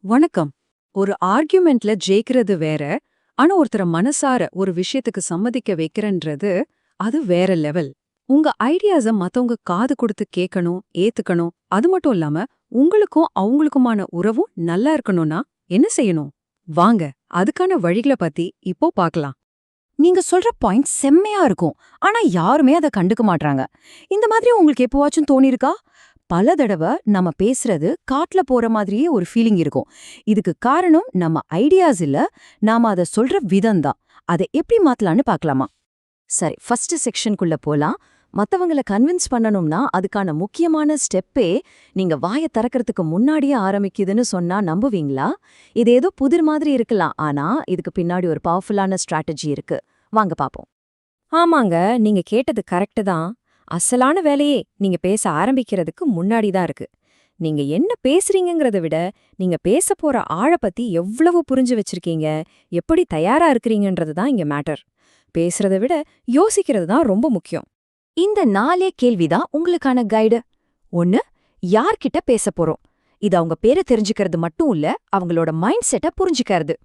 வணக்கம். ஒரு ஆர்கியூமெண்ட்ல ஜெயிக்கிறது வேற, ஆனா ஒருத்தர மனசார ஒரு விஷயத்துக்கு சம்மதிக்க வைக்கிறன்றது அது வேற லெவல். உங்க ஐடியாஸ மத்தவங்க காது கொடுத்து கேட்கணும், ஏத்துக்கணும். அது மட்டும் இல்லாம உங்களுக்கும் அவங்களுக்குமான உறவும் நல்லா இருக்கணும்னா என்ன செய்யணும்? வாங்க, அதுக்கான வழிகள பத்தி இப்போ பார்க்கலாம். நீங்க சொல்ற பாயிண்ட் செம்மையா இருக்கும். ஆனா யாருமே அத கண்டுக்க மாட்றாங்க. இந்த மாதிரி உங்களுக்கு எப்பவாச்சும் தோணிருக்கா? பல தடவ நம்ம பேசுறது காட்டுல போற மாதிரியே ஒரு ஃபீலிங் இருக்கும். இதுக்கு காரணம் நம்ம ஐடியாஸ் இல்ல, நாம அத சொல்ற விதம் தான். அத எப்படி மாத்தலாம்னு பார்க்கலாமா? சரி, ஃபர்ஸ்ட் செக்ஷனுக்குள்ள போலாம். மத்தவங்கள கன்வின்ஸ் பண்ணணும்னா அதுக்கான முக்கியமான ஸ்டெப்பே நீங்க வாய திறக்கறதுக்கு முன்னாடியே ஆரம்பிக்குதுன்னு சொன்னா நம்புவீங்களா? இது ஏதோ புதிர் மாதிரி இருக்கலாம், ஆனா இதுக்கு பின்னாடி ஒரு பவர்ஃபுல்லான ஸ்ட்ராட்டஜி இருக்கு. வாங்க பாப்போம். ஆமாங்க, நீங்க கேட்டது கரெக்ட் தான். அசலான வேலையே நீங்க பேச ஆரம்பிக்கிறதுக்கு முன்னாடி தான் இருக்கு. நீங்க என்ன பேசுறீங்கங்கறத விட, நீங்க பேச போற ஆழ பத்தி எவ்வளவு புரிஞ்சு வச்சிருக்கீங்க, எப்படி தயாரா இருக்கிறீங்கன்றது தான் இங்க மேட்டர். பேசுறத விட யோசிக்கிறது தான் ரொம்ப முக்கியம். இந்த 4 கேள்விதான் உங்களுக்கான கைடு. 1. யார்கிட்ட பேச போறோம்? இது அவங்க பேரை தெரிஞ்சுக்கிறது மட்டும் இல்ல, அவங்களோட மைண்ட் செட்டை புரிஞ்சுக்கிறது.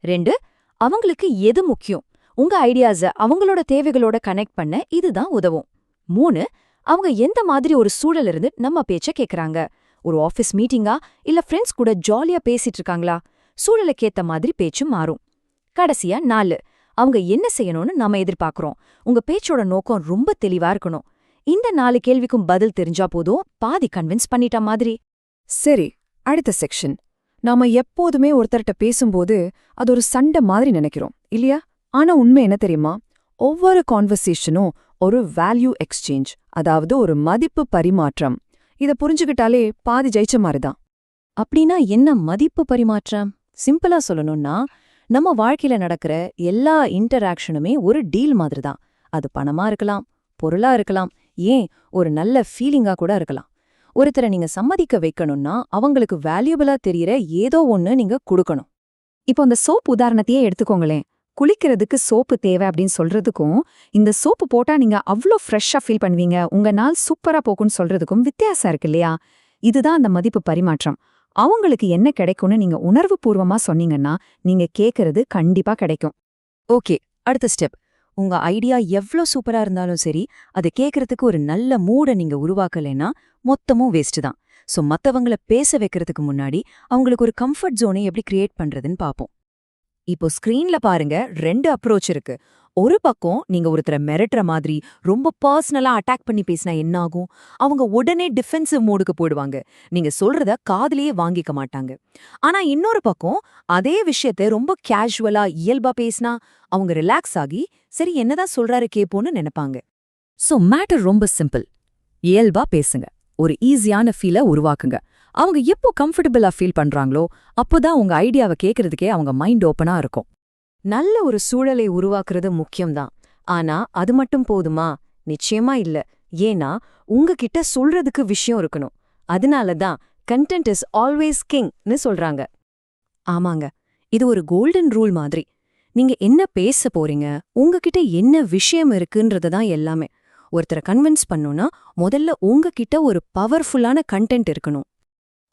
2. அவங்களுக்கு எது முக்கியம்? உங்க ஐடியாஸ அவங்களோட தேவைகளோட கனெக்ட் பண்ண இதுதான் உதவும். 3. அவங்க எந்த மாதிரி ஒரு சூழல்ல இருந்து நம்ம பேச்ச கேக்குறாங்க? ஒரு ஆஃபீஸ் மீட்டிங்கா இல்ல ஃப்ரெண்ட்ஸ் கூட ஜாலியா பேசிட்டு இருக்காங்களா? சூழலுக்கேத்த மாதிரி பேச்சும் மாறும். கடைசியா 4. அவங்க என்ன செய்யணும்னு நாம எதிர்பார்க்கறோம். உங்க பேச்சோட நோக்கம் ரொம்ப தெளிவா இருக்கணும். இந்த 4 கேள்விக்கும் பதில் தெரிஞ்சா போதும், பாதி கன்வின்ஸ் பண்ணிட்ட மாதிரி. சரி, அடுத்த செக்ஷன். நாம எப்போதுமே ஒருத்தர்கிட்ட பேசும்போது அது ஒரு சண்டை மாதிரி நினைக்கிறோம் இல்லையா? ஆனா உண்மை என்ன தெரியுமா? ஒவ்வொரு கான்வர்சேஷனும் ஒரு வேல்யூ எக்ஸ்சேஞ்ச், அதாவது ஒரு மதிப்பு பரிமாற்றம். இத புரிஞ்சுக்கிட்டாலே பாதி ஜெயிச்ச மாதிரிதான். அப்படின்னா என்ன மதிப்பு பரிமாற்றம்? சிம்பிளா சொல்லணும்னா, நம்ம வாழ்க்கையில நடக்கிற எல்லா இன்டராக்ஷனுமே ஒரு டீல் மாதிரி தான். அது பணமா இருக்கலாம், பொருளா இருக்கலாம், ஏன் ஒரு நல்ல ஃபீலிங்கா கூட இருக்கலாம். ஒருத்தரை நீங்க சம்மதிக்க வைக்கணும்னா அவங்களுக்கு வேல்யூபிளா தெரியற ஏதோ ஒண்ணு நீங்க கொடுக்கணும். இப்போ அந்த சோப் உதாரணத்தையே எடுத்துக்கோங்களேன். குளிக்கிறதுக்கு சோப்பு தேவை அப்படின்னு சொல்றதுக்கும், இந்த சோப்பு போட்டா நீங்க அவ்ளோ ஃப்ரெஷ்ஷா ஃபீல் பண்ணுவீங்க, உங்க நாள் சூப்பரா போகும்னு சொல்றதுக்கும் வித்தியாசம் இருக்கு இல்லையா? இதுதான் அந்த மதிப்பு பரிமாற்றம். அவங்களுக்கு என்ன கிடைக்கும்னு நீங்க உணர்வுபூர்வமா சொன்னீங்கன்னா, நீங்க கேக்குறது கண்டிப்பா கிடைக்கும். ஓகே, அடுத்த ஸ்டெப். உங்க ஐடியா எவ்ளோ சூப்பரா இருந்தாலும் சரி, அது கேக்குறதுக்கு ஒரு நல்ல மூட நீங்க உருவாக்கலைன்னா மொத்தமும் வேஸ்ட் தான். சோ மத்தவங்கள பேச வைக்கிறதுக்கு முன்னாடி அவங்களுக்கு ஒரு கம்ஃபர்ட் ஜோனை எப்படி கிரியேட் பண்றதுன்னு பாப்போம். இப்போ ஸ்கிரீன்ல பாருங்க, 2 அப்ரோச் இருக்கு. ஒரு பக்கம் நீங்க ஒருத்தரை மிரட்டுற மாதிரி ரொம்ப பர்சனலா அட்டாக் பண்ணி பேசினா என்ன ஆகும்? அவங்க உடனே டிஃபென்சிவ் மோடுக்கு போயிடுவாங்க. நீங்க சொல்றத காதுலயே வாங்கிக்க மாட்டாங்க. ஆனா இன்னொரு பக்கம் அதே விஷயத்தை ரொம்ப கேஷுவலா இயல்பா பேசினா அவங்க ரிலாக்ஸ் ஆகி சரி என்னதான் சொல்றாரு கேப்போன்னு நினைப்பாங்க. சோ மேட்டர் ரொம்ப சிம்பிள். இயல்பா பேசுங்க, ஒரு ஈஸியான ஃபீலை உருவாக்குங்க. அவங்க எப்போ கம்ஃபர்டபுளா ஃபீல் பண்றாங்களோ அப்போதான் உங்க ஐடியாவை கேட்கறதுக்கே அவங்க மைண்ட் ஓப்பனா இருக்கும். நல்ல ஒரு சூழலை உருவாக்குறது முக்கியம்தான். ஆனா அது மட்டும் போதுமா? நிச்சயமா இல்ல. ஏன்னா உங்ககிட்ட சொல்றதுக்கு விஷயம் இருக்கணும். அதனால தான் கண்டென்ட் இஸ் ஆல்வேஸ் கிங்னு சொல்றாங்க. ஆமாங்க, இது ஒரு கோல்டன் ரூல் மாதிரி. நீங்க என்ன பேச போறீங்க, உங்ககிட்ட என்ன விஷயம் இருக்குன்றது தான் எல்லாமே. ஒருத்தரை கன்வின்ஸ் பண்ணணும்னா முதல்ல உங்ககிட்ட ஒரு பவர்ஃபுல்லான கண்டென்ட் இருக்கணும்.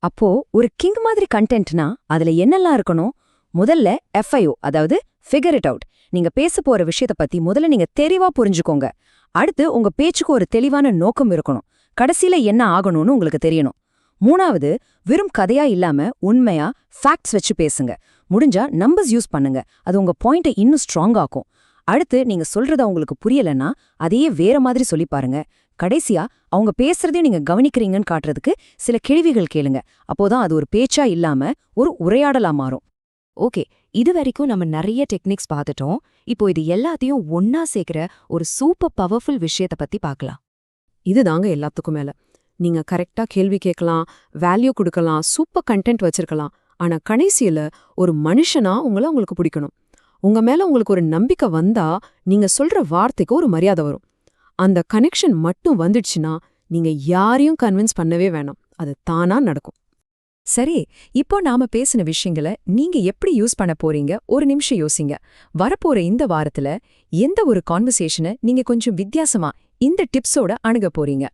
அப்போ ஒரு கிங் மாதிரி கண்டென்ட்னா அதுல என்னெல்லாம் இருக்கணும்? முதல்ல FIO, அதாவது ஃபிகர் இட் அவுட். நீங்க பேச போற விஷயத்த பத்தி முதல்ல நீங்க தெளிவா புரிஞ்சுக்கோங்க. அடுத்து உங்க பேச்சுக்கு ஒரு தெளிவான நோக்கம் இருக்கணும். கடைசியில என்ன ஆகணும்னு உங்களுக்கு தெரியணும். 3வது, வெறும் கதையா இல்லாம உண்மையா ஃபேக்ட்ஸ் வச்சு பேசுங்க. முடிஞ்சா நம்பர்ஸ் யூஸ் பண்ணுங்க, அது உங்க பாயிண்ட்டை இன்னும் ஸ்ட்ராங் ஆக்கும். அடுத்து நீங்க சொல்றது அவங்களுக்கு புரியலன்னா அதையே வேற மாதிரி சொல்லி பாருங்க. கடைசியா அவங்க பேசுறதையும் நீங்க கவனிக்கிறீங்கன்னு காட்டுறதுக்கு சில கேள்விகள் கேளுங்க. அப்போதான் அது ஒரு பேச்சா இல்லாம ஒரு உரையாடலா மாறும். ஓகே, இது வரைக்கும் நம்ம நிறைய டெக்னிக்ஸ் பார்த்துட்டோம். இப்போ இது எல்லாத்தையும் ஒன்னா சேர்க்கிற ஒரு சூப்பர் பவர்ஃபுல் விஷயத்த பத்தி பார்க்கலாம். இதுதாங்க எல்லாத்துக்கும் மேல. நீங்க கரெக்டா கேள்வி கேட்கலாம், வேல்யூ கொடுக்கலாம், சூப்பர் கண்டென்ட் வச்சிருக்கலாம். ஆனா கடைசியில ஒரு மனுஷனா உங்களை உங்களுக்கு பிடிக்கணும். உங்க மேல உங்களுக்கு ஒரு நம்பிக்கை வந்தா நீங்க சொல்ற வார்த்தைக்கு ஒரு மரியாதை வரும். அந்த கனெக்ஷன் மட்டும் வந்துடுச்சுன்னா நீங்க யாரையும் கன்வின்ஸ் பண்ணவே வேணாம், அது தானா நடக்கும். சரி, இப்போ நாம பேசின விஷயங்களை நீங்க எப்படி யூஸ் பண்ண போறீங்க? ஒரு நிமிஷம் யோசிங்க. வரப்போற இந்த வாரத்துல எந்த ஒரு கான்வர்சேஷனை நீங்க கொஞ்சம் வித்தியாசமா இந்த டிப்ஸோட அணுக போறீங்க?